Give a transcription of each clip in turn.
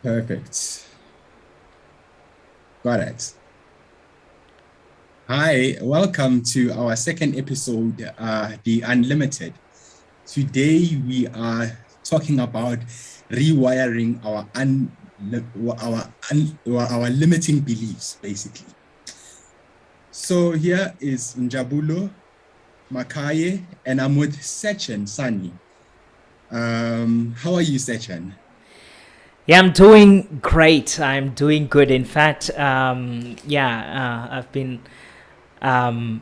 Perfect. Got it. Hi, welcome to our second episode, The Unlimited. Today we are talking about rewiring our limiting beliefs, basically. So here is Njabulo Makhaye, and I'm with Sachin Sunny. How are you, Sachin? Yeah, I'm doing great. I'm doing good. In fact, I've been, um,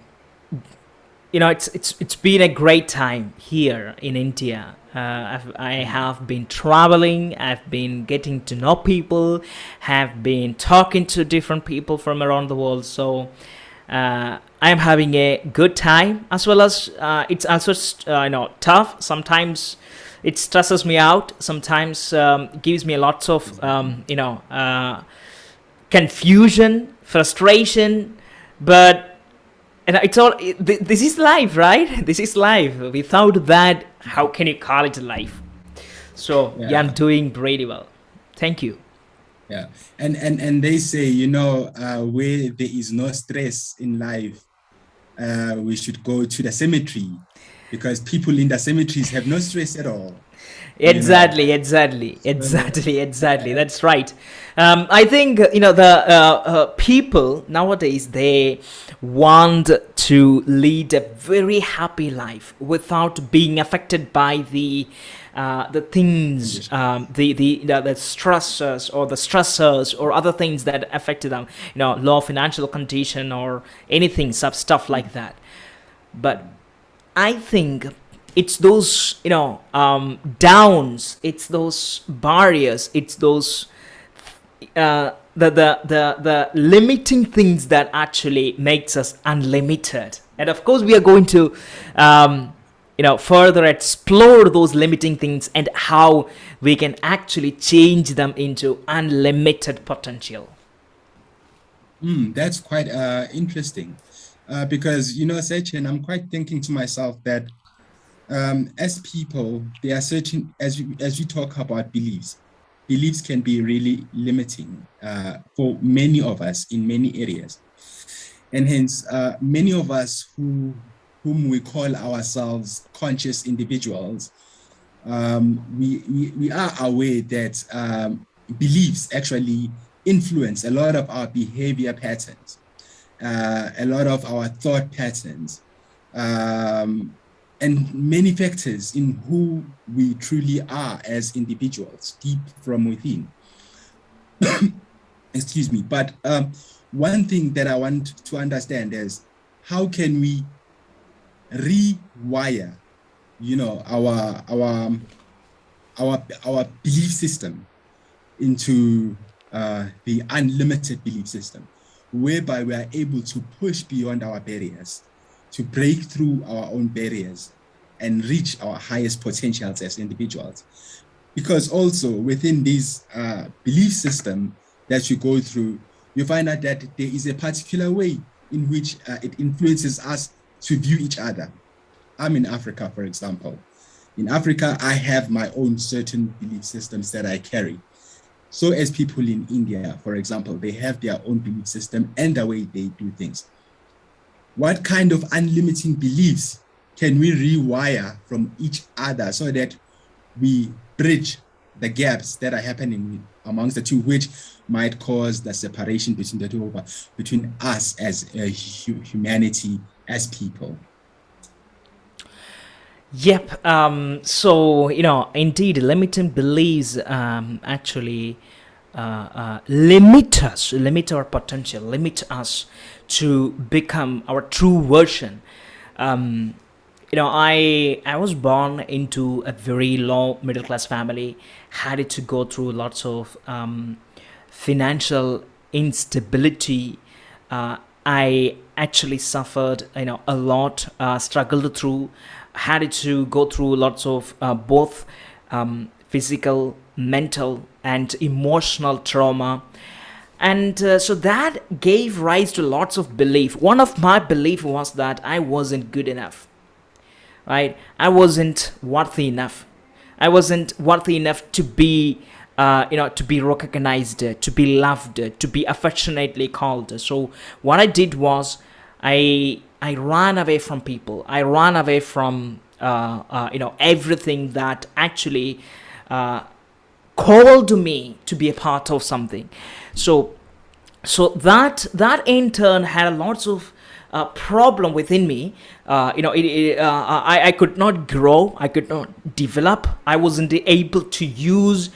it's been a great time here in India. I have been traveling. I've been getting to know people. Have been talking to different people from around the world. So I'm having a good time, as well as it's also tough sometimes. It stresses me out sometimes. Gives me lots of confusion, frustration, but it's all. This is life, right? This is life. Without that, how can you call it life? So yeah, I'm Yeah, doing pretty well. Thank you. yeah. And they say, where there is no stress in life, we should go to the cemetery because people in the cemeteries have no stress at all, you know. Exactly, exactly, So, exactly, exactly. That's right. I think the people nowadays, they want to lead a very happy life without being affected by the things, conditions. the stressors or the stressors or other things that affected them. Low financial condition or anything, stuff like that. But I think it's those downs, it's those barriers, it's those the limiting things that actually makes us unlimited. And of course, we are going to further explore those limiting things and how we can actually change them into unlimited potential. That's quite interesting because, Sachin, I'm quite thinking to myself that as people, there are certain, as you talk about beliefs, beliefs can be really limiting for many of us in many areas. And hence, many of us whom we call ourselves conscious individuals, we are aware that beliefs actually influence a lot of our behavior patterns, a lot of our thought patterns, um, and many factors in who we truly are as individuals, deep from within. Excuse me. But one thing that I want to understand is how can we rewire, our belief system into the unlimited belief system, whereby we are able to push beyond our barriers, to break through our own barriers and reach our highest potentials as individuals. Because also within this belief system that you go through, you find out that there is a particular way in which it influences us to view each other. I'm in Africa, for example. In Africa, I have my own certain belief systems that I carry. So as people in India, for example, they have their own belief system and the way they do things. What kind of unlimiting beliefs can we rewire from each other so that we bridge the gaps that are happening amongst the two, which might cause the separation between the two, between us as humanity, as people? Yep. So, indeed, limiting beliefs actually limit our potential, limit us to become our true version. Um, I was born into a very low middle class family, had to go through lots of financial instability. I actually suffered, a lot, struggled through, had to go through lots of both physical, mental, and emotional trauma. And so that gave rise to lots of belief. One of my belief was that I wasn't good enough, right? I wasn't worthy enough. I wasn't worthy enough to be, to be recognized, to be loved, to be affectionately called. So what I did was, I ran away from people. I ran away from, everything that actually called me to be a part of something. So that in turn had lots of problem within me. I could not grow, I could not develop, I wasn't able to use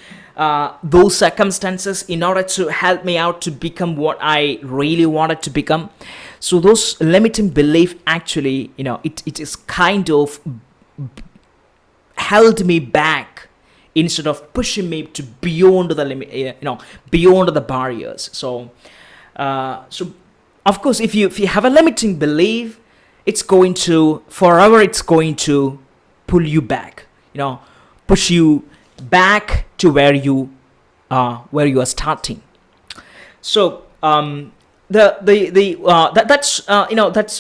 those circumstances in order to help me out to become what I really wanted to become. So those limiting belief actually, it is kind of held me back instead of pushing me to beyond the limit, beyond the barriers. So of course, if you have a limiting belief, it's going to forever, it's going to pull you back, push you back to where you are starting. So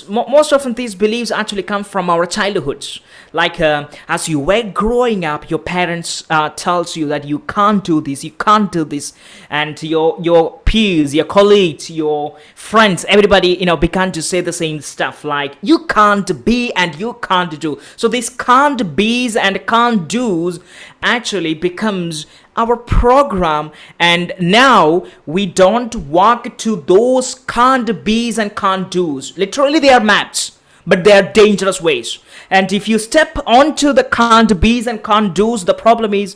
most often these beliefs actually come from our childhoods. Like as you were growing up, your parents tells you that you can't do this, you can't do this, and your peers, your colleagues, your friends, everybody began to say the same stuff like you can't be and you can't do. So these can't be's and can't do's actually becomes our program, and now we don't walk to those can't be's and can't do's. Literally they are maps, but they are dangerous ways. And if you step onto the can't be's and can't do's, the problem is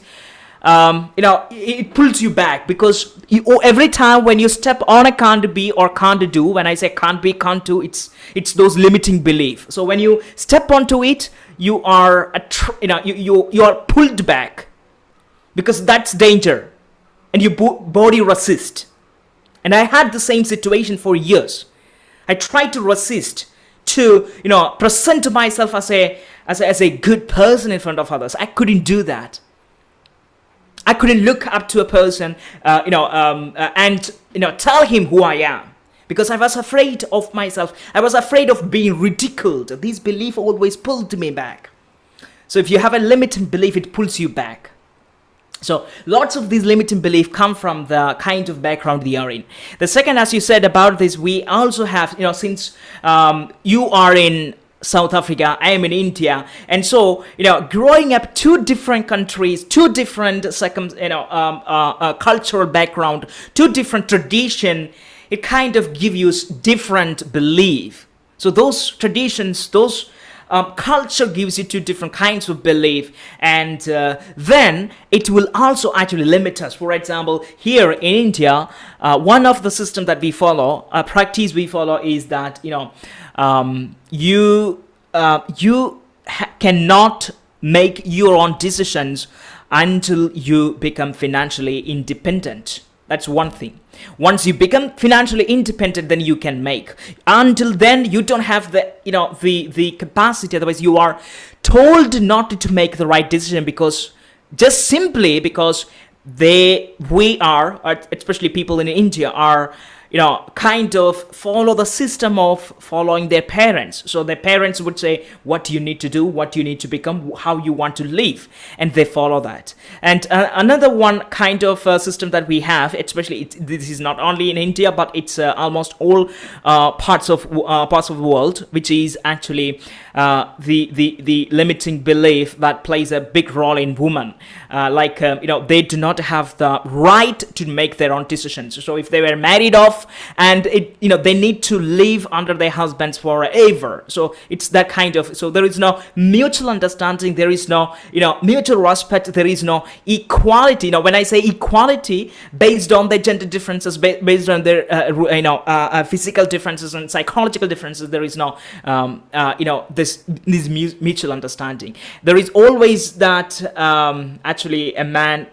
it pulls you back, because every time when you step on a can't be or can't do, when I say can't be, can't do, it's those limiting belief. So when you step onto it, you are you are pulled back, because that's danger, and your body resists. And I had the same situation for years. I tried to resist to present myself as a good person in front of others. I couldn't do that. I couldn't look up to a person and tell him who I am, because I was afraid of myself. I was afraid of being ridiculed. These beliefs always pulled me back. So if you have a limiting belief, it pulls you back. So lots of these limiting beliefs come from the kind of background they are in. The second, as you said about this, we also have, since you are in South Africa, I am in India, and so growing up two different countries, two different cultural background, two different tradition, it kind of gives you different belief. So those traditions, those culture gives you two different kinds of belief, and then it will also actually limit us. For example, here in India, one of the system that we follow, practice we follow, is that you cannot make your own decisions until you become financially independent. That's one thing. Once you become financially independent, then you can make. Until then, you don't have the capacity. Otherwise, you are told not to make the right decision, because just simply because we are, especially people in India, are kind of follow the system of following their parents. So their parents would say what you need to do, what you need to become, how you want to live, and they follow that. And another one kind of system that we have, especially this is not only in India, but it's almost all parts of the world, which is actually the limiting belief that plays a big role in women. They do not have the right to make their own decisions. So if they were married off, and they need to live under their husbands forever. So it's that kind of, so there is no mutual understanding, there is no mutual respect, there is no equality. When I say equality, based on their gender differences, based on their physical differences and psychological differences, there is no this mutual understanding. There is always that actually a man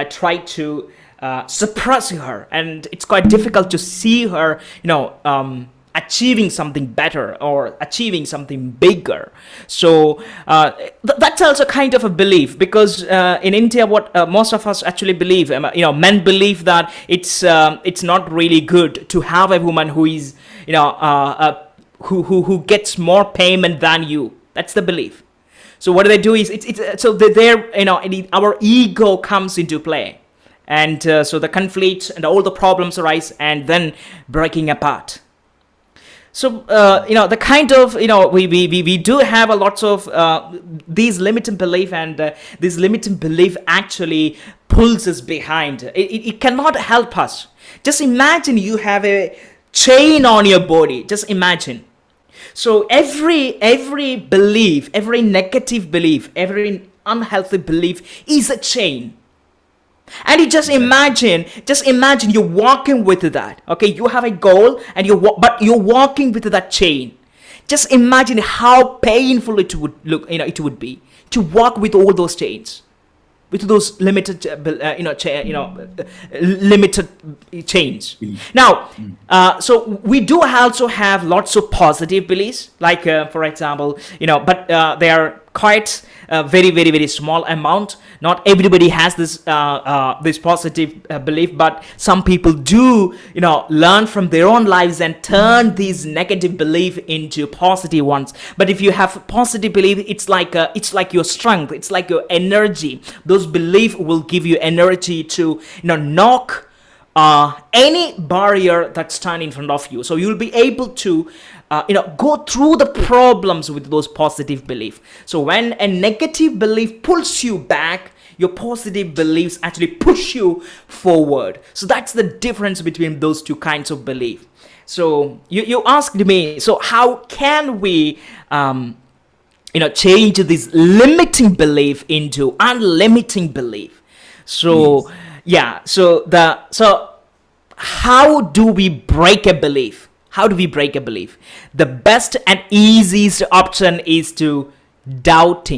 try to suppress her, and it's quite difficult to see her achieving something better or achieving something bigger. So that's also kind of a belief, because in India, what most of us actually believe, men believe that it's not really good to have a woman who is who gets more payment than you. That's the belief. So what do they do is so they're our ego comes into play, and so the conflicts and all the problems arise, and then breaking apart. So the kind of we do have a lots of these limiting belief, and this limiting belief actually pulls us behind. It cannot help us. Just imagine you have a chain on your body. Just imagine. So every belief, every negative belief, every unhealthy belief is a chain. And you just imagine you're walking with that. Okay, you have a goal, and but you're walking with that chain. Just imagine how painful it would look. It would be to walk with all those chains, with those limited, limited chains. Now, so we do also have lots of positive beliefs, like for example, but they are quite very, very, very small amount. Not everybody has this this positive belief, but some people do learn from their own lives and turn these negative belief into positive ones. But if you have positive belief, it's like your strength, it's like your energy. Those belief will give you energy to knock any barrier that's standing in front of you. So you'll be able to go through the problems with those positive beliefs. So when a negative belief pulls you back, your positive beliefs actually push you forward. So that's the difference between those two kinds of belief. So you asked me, so how can we change this limiting belief into unlimiting belief? So so how do we break a belief? How do we break a belief? The best and easiest option is to doubt.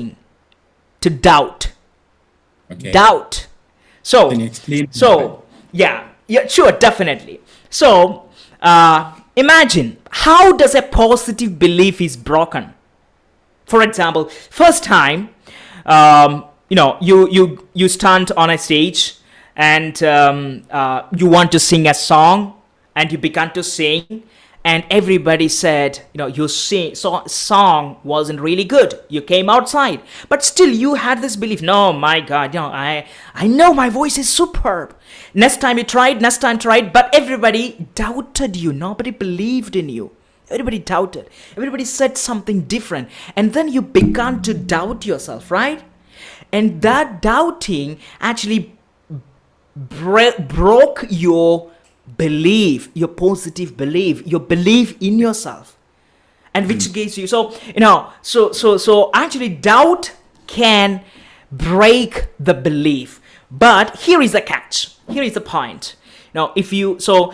Okay. Doubt. So, Can you explain? yeah, sure, definitely. So, imagine, how does a positive belief is broken? For example, first time, you stand on a stage, and you want to sing a song, and you began to sing, and everybody said, your song wasn't really good. You came outside, but still you had this belief. No, my God, I know my voice is superb. Next time tried, but everybody doubted you. Nobody believed in you. Everybody doubted. Everybody said something different, and then you began to doubt yourself, right? And that doubting actually broke your belief, your positive belief, your belief in yourself, and which gives you so actually doubt can break the belief. But here is the catch, here is the point. If you so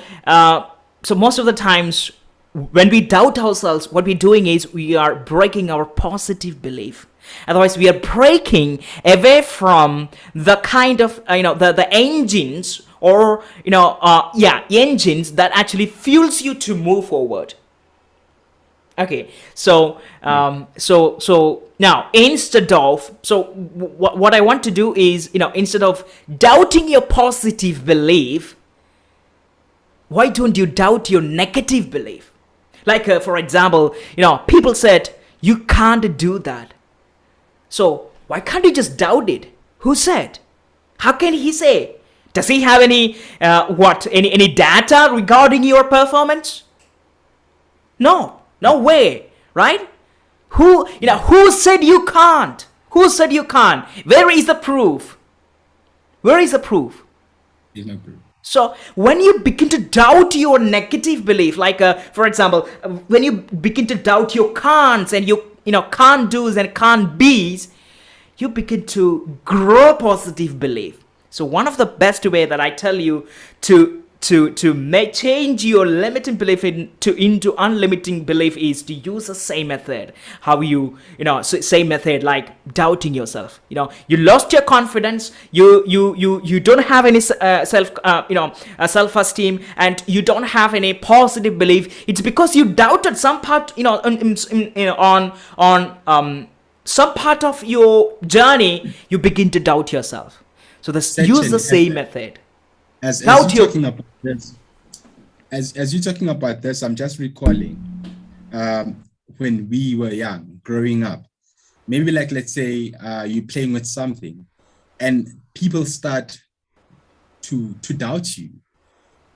most of the times when we doubt ourselves, what we're doing is we are breaking our positive belief. Otherwise, we are breaking away from the kind of the engines, or engines that actually fuels you to move forward. Okay, so now instead of what I want to do is instead of doubting your positive belief, why don't you doubt your negative belief? Like for example, people said you can't do that. So why can't you just doubt it? Who said? How can he say? Does he have any data regarding your performance? No way, right? Who said you can't? Who said you can't? Where is the proof? Where is the proof? There's no proof. So when you begin to doubt your negative belief, like for example, when you begin to doubt your can'ts and your can't do's and can't be's, you begin to grow positive belief. So one of the best way that I tell you to change your limiting belief into unlimiting belief is to use the same method. How same method like doubting yourself. You lost your confidence. You don't have any self-esteem, and you don't have any positive belief. It's because you doubted some part on some part of your journey. You begin to doubt yourself. So use the same method. As you're talking about this, as you're talking about this, I'm just recalling when we were young, growing up. maybe like, let's say you're playing with something and people start to doubt you.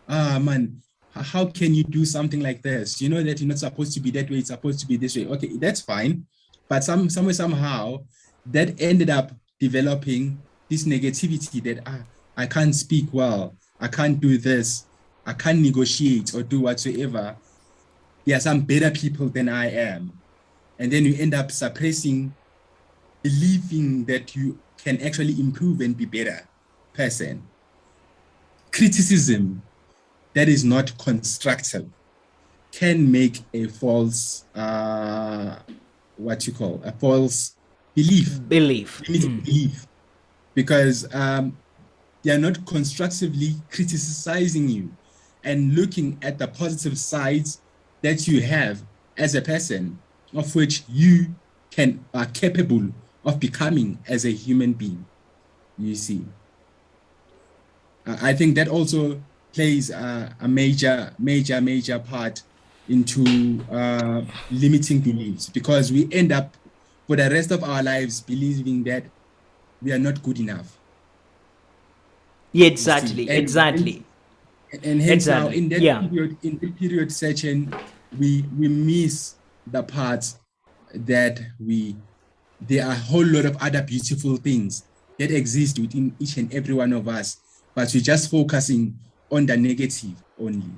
Man, how can you do something like this? You know that you're not supposed to be that way, it's supposed to be this way. Okay, that's fine. But somewhere, somehow, that ended up developing this negativity that I can't speak well, I can't do this, I can't negotiate or do whatsoever. There are some better people than I am. And then you end up suppressing, believing that you can actually improve and be better person. Criticism that is not constructive can make a false, what you call a false belief, limited belief, because they are not constructively criticizing you and looking at the positive sides that you have as a person, of which you are capable of becoming as a human being. You see, I think that also plays a major part into limiting beliefs, because we end up for the rest of our lives believing that we are not good enough. Yeah, exactly, exactly. And hence now Exactly. in that Yeah. period section, we miss the parts that there are a whole lot of other beautiful things that exist within each and every one of us, but we're just focusing on the negative only.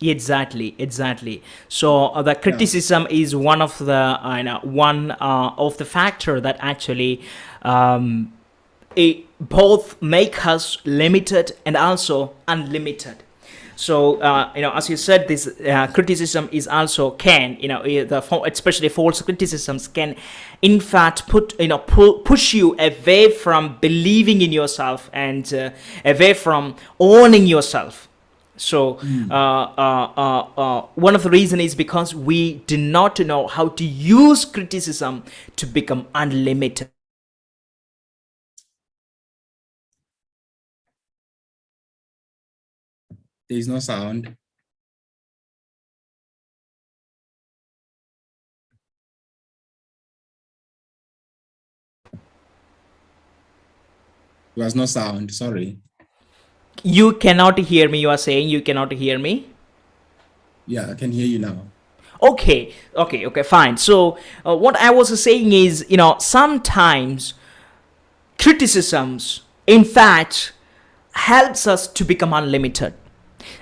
Exactly, exactly. So the criticism is one of the one of the factor that actually it both make us limited and also unlimited. So as you said, this criticism is also can especially false criticisms can in fact push you away from believing in yourself and away from owning yourself. So one of the reason is because we do not know how to use criticism to become unlimited. There is no sound. There was no sound, sorry. You cannot hear me. You are saying you cannot hear me. Yeah, I can hear you now. Okay, okay, fine. So what I was saying is, sometimes criticisms, in fact, helps us to become unlimited,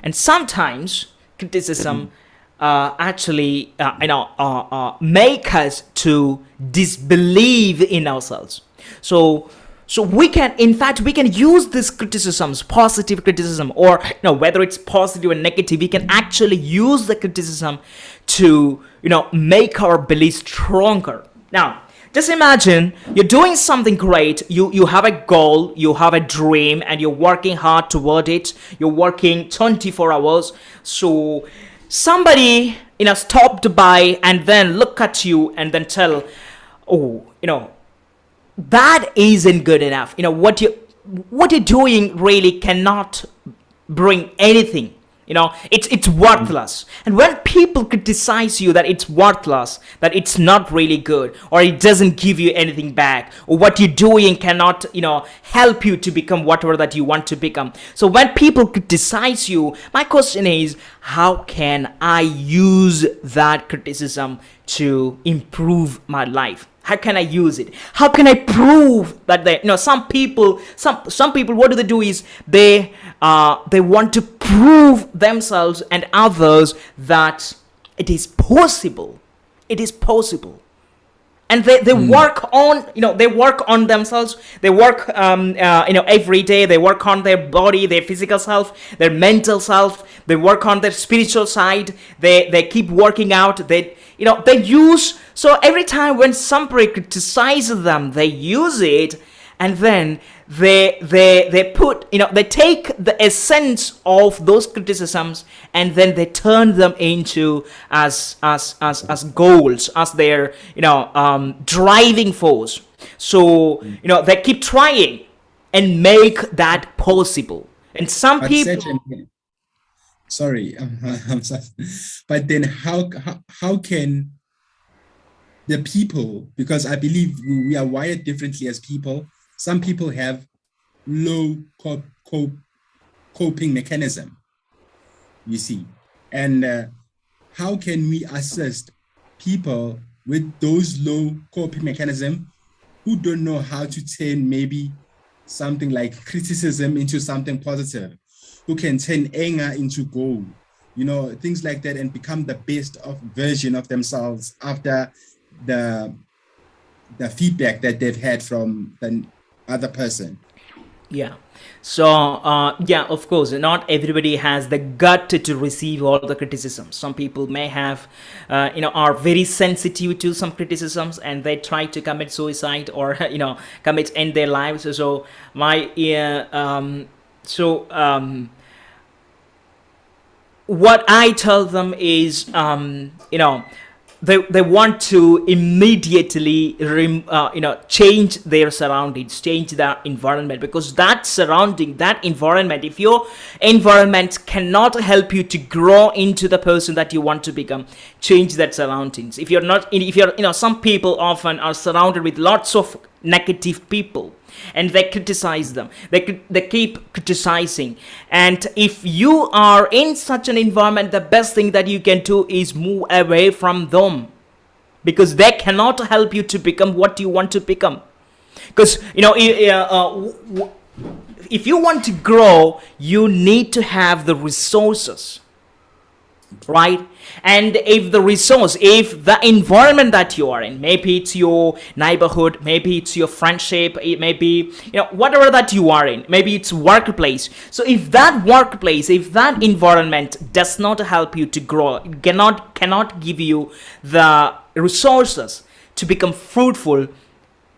and sometimes criticism actually, make us to disbelieve in ourselves. So we can, in fact, we can use these criticisms, positive criticism, or whether it's positive or negative, we can actually use the criticism to make our belief stronger. Now, just imagine you're doing something great. You have a goal, you have a dream, and you're working hard toward it. You're working 24 hours. So somebody stopped by and then look at you and then tell, oh, that isn't good enough. What you're doing really cannot bring anything. It's worthless. And when people criticize you that it's worthless, that it's not really good, or it doesn't give you anything back, or what you're doing cannot help you to become whatever that you want to become. So when people criticize you, my question is, how can I use that criticism to improve my life? How can I use it? How can I prove that some people what do they do is they want to prove themselves and others that it is possible. It is possible. And they work on they work on themselves. They work every day. They work on their body, their physical self, their mental self. They work on their spiritual side. They keep working out. They use, so every time when somebody criticizes them, they use it, and then they put they take the essence of those criticisms and then they turn them into as goals, as their driving force. So they keep trying and make that possible. And some But people, sorry, I'm sorry. But then how can the people, because I believe we are wired differently as people. Some people have low coping mechanism, you see. And how can we assist people with those low coping mechanism who don't know how to turn maybe something like criticism into something positive, who can turn anger into gold, things like that, and become the best version of themselves after the feedback that they've had from the other person. Yeah. So, yeah, of course, not everybody has the gut to receive all the criticisms. Some people may have, are very sensitive to some criticisms, and they try to commit suicide or, end their lives. So, what I tell them is, they want to immediately change their surroundings, change their environment, because that environment, if your environment cannot help you to grow into the person that you want to become, change that surroundings. If you're some people often are surrounded with lots of negative people, and they criticize them, they keep criticizing, and if you are in such an environment, the best thing that you can do is move away from them, because they cannot help you to become what you want to become. Because if you want to grow, you need to have the resources, right? And if the environment that you are in, maybe it's your neighborhood, maybe it's your friendship, it may be whatever that you are in, maybe it's workplace. So if that environment does not help you to grow, cannot give you the resources to become fruitful,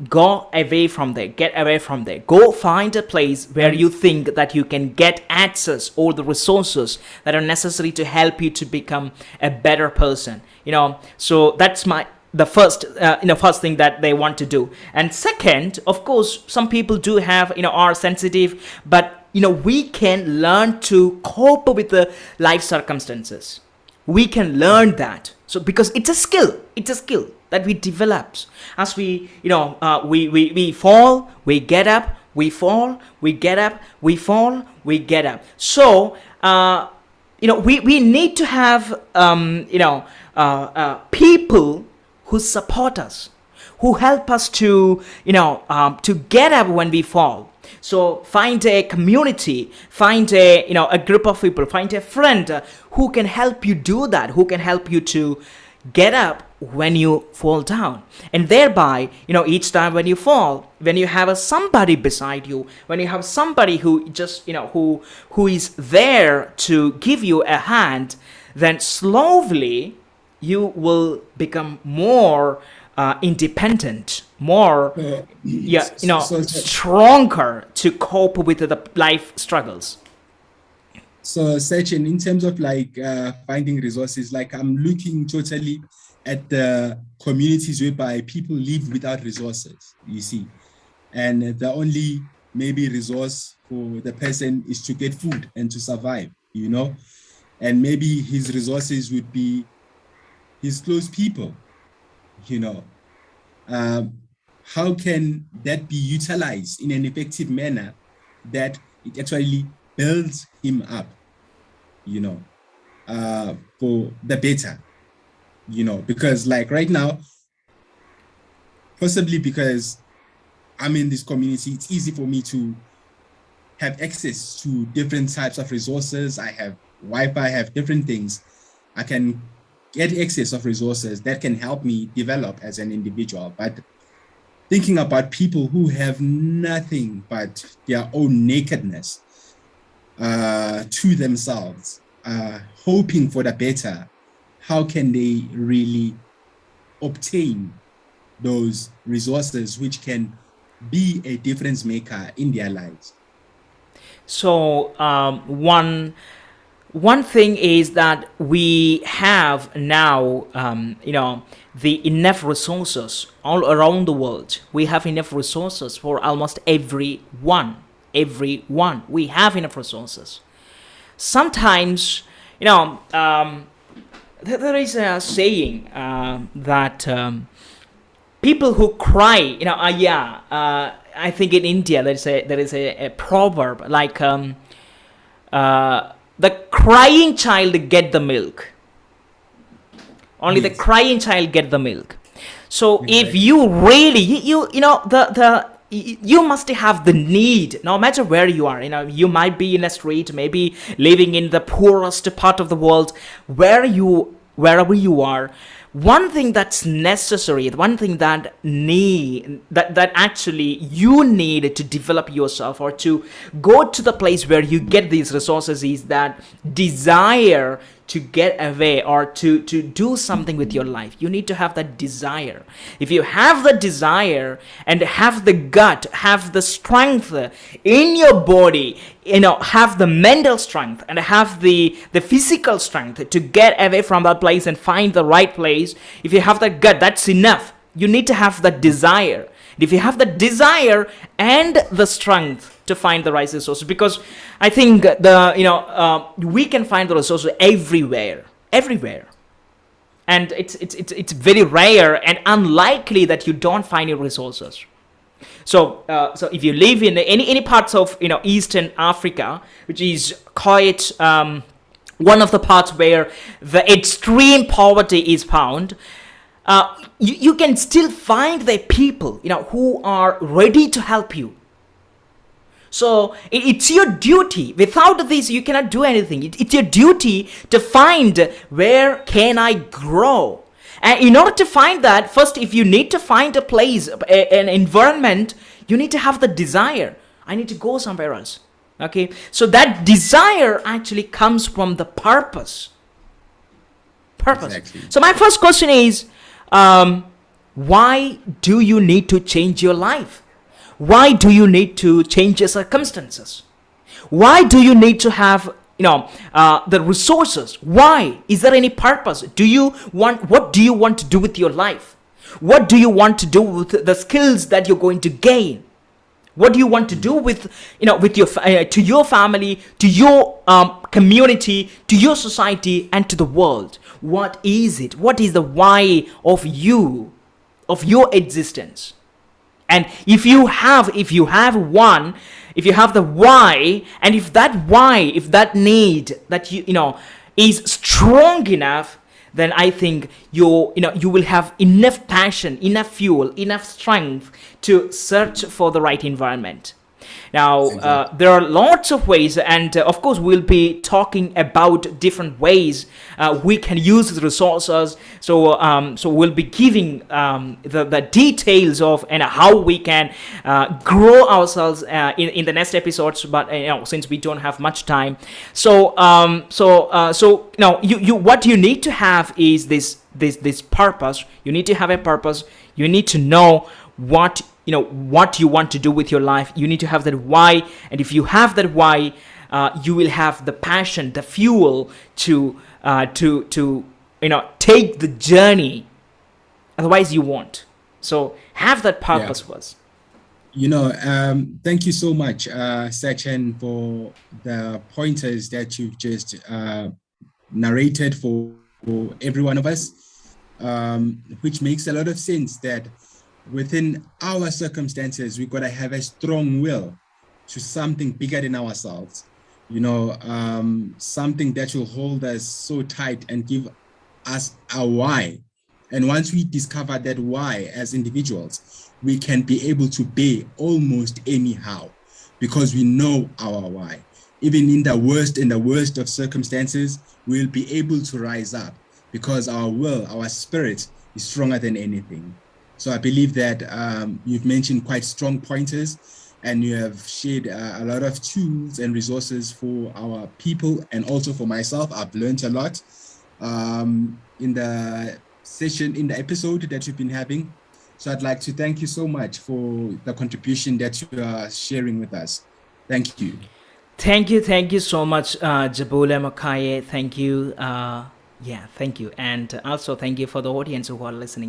go away from there, get away from there. Go find a place where you think that you can get access or the resources that are necessary to help you to become a better person. So that's the first thing that they want to do. And second, of course, some people do have are sensitive, but we can learn to cope with the life circumstances. We can learn that. So because it's a skill that we develop as we fall, we get up, we fall, we get up, we fall, we get up. So we need to have people who support us, who help us to get up when we fall. So find a community, find a group of people, find a friend who can help you do that, who can help you to get up when you fall down. And thereby, each time when you fall, when you have somebody beside you, when you have somebody who just who is there to give you a hand, then slowly you will become more independent, more stronger to cope with the life struggles. So, Sachin, in terms of finding resources, I'm looking totally at the communities whereby people live without resources, you see. And the only maybe resource for the person is to get food and to survive, And maybe his resources would be his close people, How can that be utilized in an effective manner that it actually builds him up, for the better, because right now, possibly because I'm in this community, it's easy for me to have access to different types of resources. I have Wi-Fi, I have different things. I can get access of resources that can help me develop as an individual. But thinking about people who have nothing but their own nakedness to themselves, hoping for the better, how can they really obtain those resources which can be a difference maker in their lives? So one thing is that we have now, the enough resources all around the world. We have enough resources for almost everyone. We have enough resources. Sometimes, there is a saying that people who cry, I think in India there is a proverb like, the crying child get the milk. Only the Yes, crying child get the milk. So if exactly. you really, you know, you must have the need, no matter where you are. You might be in a street, maybe living in the poorest part of the world, wherever you are. One thing that's necessary, one thing that actually you need to develop yourself, or to go to the place where you get these resources, is that desire to get away, or to do something with your life. You need to have that desire. If you have the desire and have the gut, have the strength in your body, have the mental strength and have the physical strength to get away from that place and find the right place. If you have that gut, that's enough. You need to have that desire. If you have the desire and the strength to find the right resources, because I think we can find the resources everywhere, and it's very rare and unlikely that you don't find your resources. So if you live in any parts of Eastern Africa, which is quite one of the parts where the extreme poverty is found, you can still find the people who are ready to help you. So it's your duty. Without this, you cannot do anything. It's your duty to find where can I grow. And in order to find that, first, if you need to find a place, an environment, you need to have the desire. I need to go somewhere else. Okay, so that desire actually comes from the purpose. Exactly. So my first question is, why do you need to change your life? Why do you need to change your circumstances? Why do you need to have the resources? Why? Is there any purpose? What do you want to do with your life? What do you want to do with the skills that you're going to gain? What do you want to do with your to your family, to your community, to your society, and to the world? What is it? What is the why of your existence? And if you have the why, and if that need that is strong enough, then I think you will have enough passion, enough fuel, enough strength to search for the right environment. Now, Exactly. there are lots of ways, and of course, we'll be talking about different ways we can use the resources. So we'll be giving the details of and how we can grow ourselves in the next episodes. But since we don't have much time, you what you need to have is this purpose. You need to have a purpose. You need to know what you want to do with your life. You need to have that why, and if you have that why, you will have the passion, the fuel to take the journey. Otherwise, you won't. So have that Yeah. purpose first. Thank you so much, Sachin, for the pointers that you've just narrated for every one of us, which makes a lot of sense that within our circumstances, we got to have a strong will to something bigger than ourselves, something that will hold us so tight and give us a why. And once we discover that why as individuals, we can be able to bear almost anyhow because we know our why. Even in the worst of circumstances, we'll be able to rise up because our will, our spirit is stronger than anything. So I believe that you've mentioned quite strong pointers, and you have shared a lot of tools and resources for our people and also for myself. I've learned a lot in the session, in the episode that you've been having. So I'd like to thank you so much for the contribution that you are sharing with us. Thank you. Thank you so much, Jabula Makhaye. Thank you. Thank you. And also thank you for the audience who are listening.